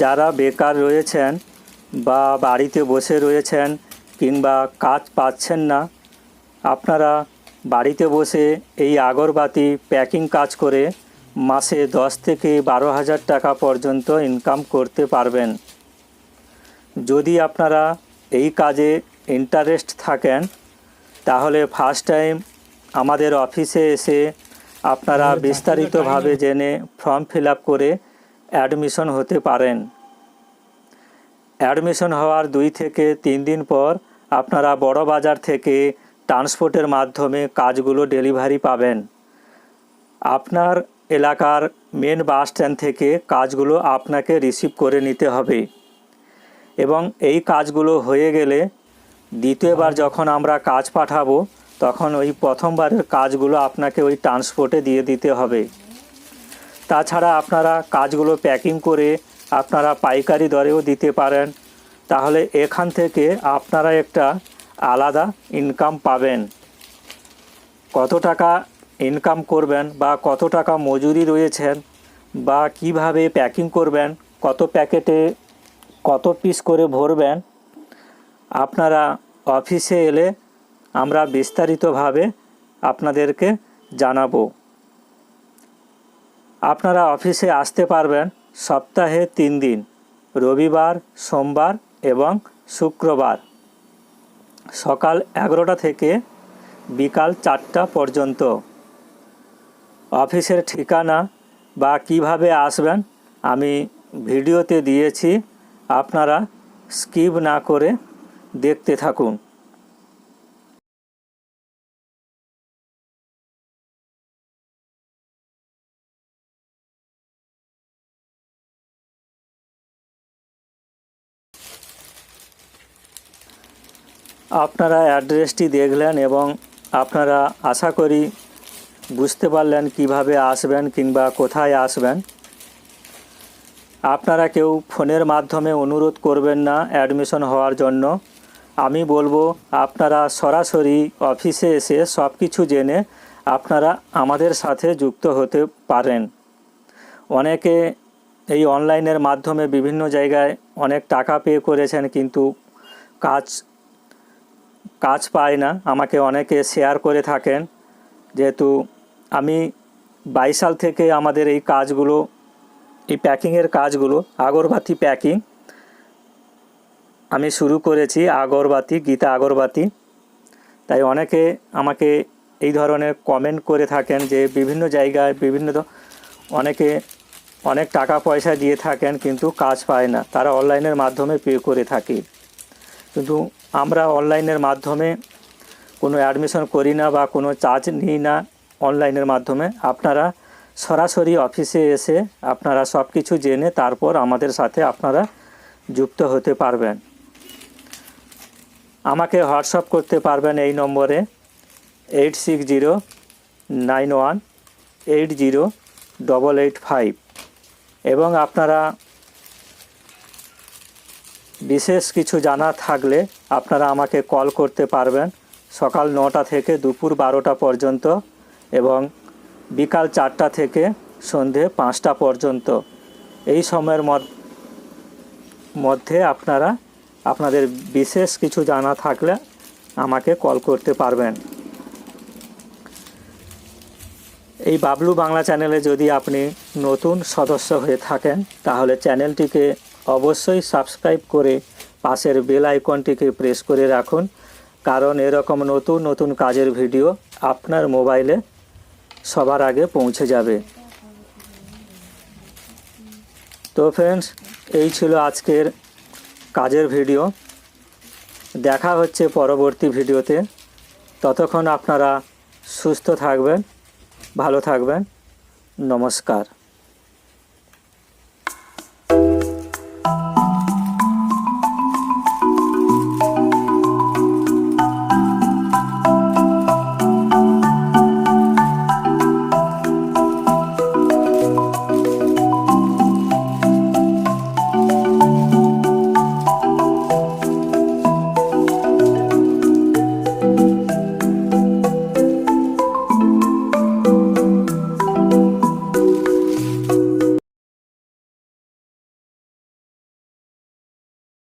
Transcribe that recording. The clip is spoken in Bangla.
যারা বেকার রয়েছেন বা বাড়িতে বসে রয়েছেন কিংবা কাজ পাচ্ছেন না, আপনারা বাড়িতে বসে এই আগরবাতি প্যাকিং কাজ করে মাসে 10 থেকে 12,000 টাকা পর্যন্ত ইনকাম করতে পারবেন। যদি আপনারা এই কাজে ইন্টারেস্ট থাকেন তাহলে ফার্স্ট টাইম আমাদের অফিসে এসে আপনারা বিস্তারিতভাবে জেনে ফর্ম ফিল আপ করে অ্যাডমিশন হতে পারেন। অ্যাডমিশন হওয়ার 2 থেকে 3 দিন পর আপনারা বড় বাজার থেকে ট্রান্সপোর্টের মাধ্যমে কাজগুলো ডেলিভারি পাবেন। আপনার এলাকার মেন বাস স্ট্যান্ড থেকে কাজগুলো আপনাকে রিসিভ করে নিতে হবে এবং এই কাজগুলো হয়ে গেলে দ্বিতীয়বার যখন আমরা কাজ পাঠাবো তখন ওই প্রথমবারের কাজগুলো আপনাকে ওই ট্রান্সপোর্টে দিয়ে দিতে হবে। তাছাড়া আপনারা কাজগুলো প্যাকিং করে আপনারা পাইকারি দরেও দিতে পারেন। তাহলে এখান থেকে আপনারা একটা আলাদা ইনকাম পাবেন। কত টাকা ইনকাম করবেন বা কত টাকা মজুরি রয়েছেন বা কিভাবে প্যাকিং করবেন, কত প্যাকেটে কত পিস করে ভরবেন, আপনারা অফিসে এলে আমরা বিস্তারিতভাবে আপনাদেরকে জানাবো। আপনারা অফিসে আসতে পারবেন সপ্তাহে 3 দিন, রবিবার, সোমবার এবং শুক্রবার, সকাল 11টা থেকে বিকাল 4টা পর্যন্ত। অফিসের ঠিকানা বা কিভাবে আসবেন আমি ভিডিওতে দিয়েছি, আপনারা স্কিপ না করে দেখতে থাকুন। আপনারা অ্যাড্রেসটি দেখলেন এবং আপনারা আশা করি বুঝতে পারলেন কিভাবে আসবেন কিংবা কোথায় আসবেন। আপনারা কেউ ফোনের মাধ্যমে অনুরোধ করবেন না অ্যাডমিশন হওয়ার জন্য। আমি বলবো আপনারা সরাসরি অফিসে এসে সব কিছু জেনে আপনারা আমাদের সাথে যুক্ত হতে পারেন। অনেকে এই অনলাইনের মাধ্যমে বিভিন্ন জায়গায় অনেক টাকা পে করেছেন কিন্তু কাজ পায় না, আমাকে অনেকে শেয়ার করে থাকেন। যেহেতু আমি 22 সাল থেকে আমাদের এই কাজগুলো, এই প্যাকিংয়ের কাজগুলো, আগরবাতি প্যাকিং আমি শুরু করেছি, আগরবাতি, গীতা আগরবাতি। তাই অনেকে আমাকে এই ধরনের কমেন্ট করে থাকেন যে বিভিন্ন জায়গায় অনেকে অনেক টাকা পয়সা দিয়ে থাকেন কিন্তু কাজ পায় না, তারা অনলাইনের মাধ্যমে পে করে থাকে। কিন্তু আমরা অনলাইনের মাধ্যমে কোনো অ্যাডমিশন করি না বা কোনো চার্জ নিই না অনলাইনের মাধ্যমে। আপনারা সরাসরি অফিসে এসে আপনারা সব কিছু জেনে তারপর আমাদের সাথে আপনারা যুক্ত হতে পারবেন। আমাকে হোয়াটসঅ্যাপ করতে পারবেন এই নম্বরে 8609180885 এবং আপনারা বিশেষ কিছু জানা থাকলে আপনারা আমাকে কল করতে পারবেন সকাল 9টা থেকে দুপুর 12টা পর্যন্ত এবং বিকাল 4টা থেকে সন্ধে 5টা পর্যন্ত। এই সময়ের মধ্যে আপনারা আপনাদের বিশেষ কিছু জানা থাকলে আমাকে কল করতে পারবেন। এই বাবলু বাংলা চ্যানেলে যদি আপনি নতুন সদস্য হয়ে থাকেন তাহলে চ্যানেলটিকে অবশ্যই সাবস্ক্রাইব করে পাশের বেল আইকনটিকে প্রেস করে রাখুন, কারণ এরকম নতুন নতুন কাজের ভিডিও আপনার মোবাইলে সবার আগে পৌঁছে যাবে। তো ফ্রেন্ডস, এই ছিল আজকের কাজের ভিডিও। দেখা হচ্ছে পরবর্তী ভিডিওতে। ততক্ষণ আপনারা সুস্থ থাকবেন, ভালো থাকবেন। নমস্কার।